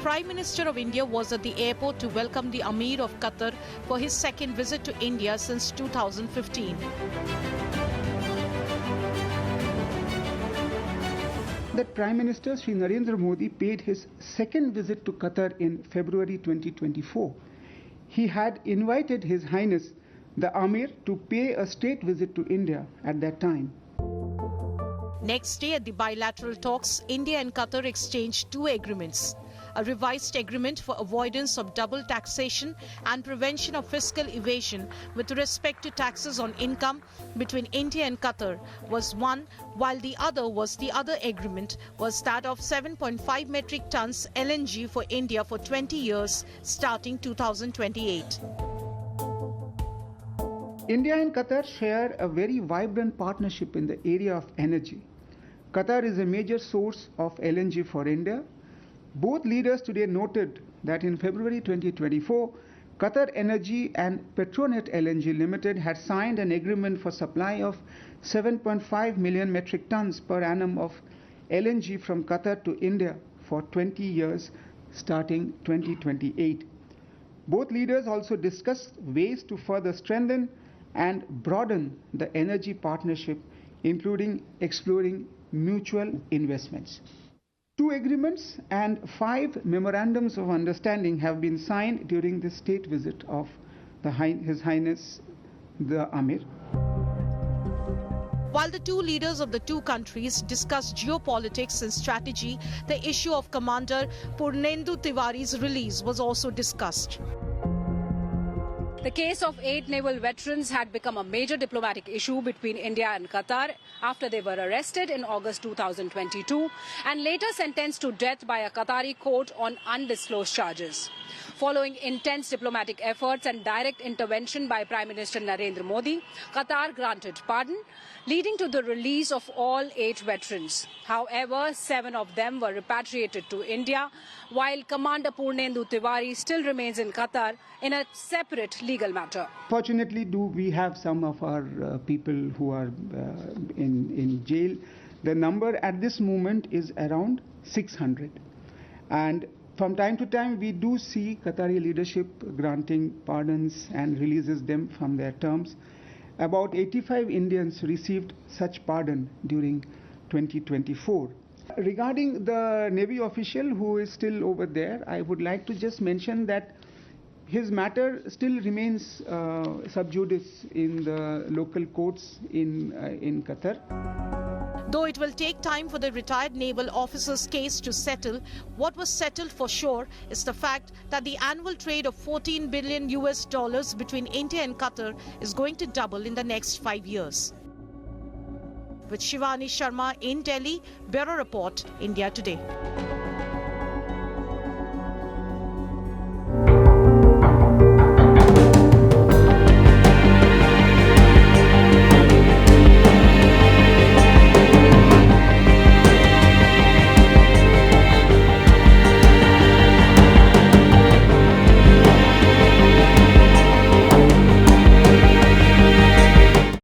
Prime Minister of India was at the airport to welcome the Emir of Qatar for his second visit to India since 2015. That Prime Minister Shri Narendra Modi paid his second visit to Qatar in February 2024. He had invited His Highness the Emir to pay a state visit to India at that time. Next day at the bilateral talks, India and Qatar exchanged two agreements. A revised agreement for avoidance of double taxation and prevention of fiscal evasion with respect to taxes on income between India and Qatar was one, while the other agreement was that of 7.5 metric tons LNG for India for 20 years starting 2028. India and Qatar share a very vibrant partnership in the area of energy. Qatar is a major source of LNG for India. Both leaders today noted that in February 2024, Qatar Energy and Petronet LNG Limited had signed an agreement for supply of 7.5 million metric tons per annum of LNG from Qatar to India for 20 years starting 2028. Both leaders also discussed ways to further strengthen and broaden the energy partnership, including exploring mutual investments. 2 agreements and 5 memorandums of understanding have been signed during the state visit of His Highness the Emir. While the two leaders of the two countries discussed geopolitics and strategy, the issue of Commander Purnendu Tiwari's release was also discussed. The case of 8 naval veterans had become a major diplomatic issue between India and Qatar after they were arrested in August 2022 and later sentenced to death by a Qatari court on undisclosed charges. Following intense diplomatic efforts and direct intervention by Prime Minister Narendra Modi, Qatar granted pardon, leading to the release of all 8 veterans. However, 7 of them were repatriated to India, while Commander Purnendu Tiwari still remains in Qatar in a separate legal matter. Fortunately, we have some of our people who are in jail. The number at this moment is around 600. And from time to time, we do see Qatari leadership granting pardons and releases them from their terms. About 85 Indians received such pardon during 2024. Regarding the Navy official who is still over there, I would like to just mention that his matter still remains sub judice in the local courts in Qatar. Though it will take time for the retired naval officer's case to settle, what was settled for sure is the fact that the annual trade of $14 billion between India and Qatar is going to double in the next 5 years. With Shivani Sharma in Delhi, Bureau Report, India Today.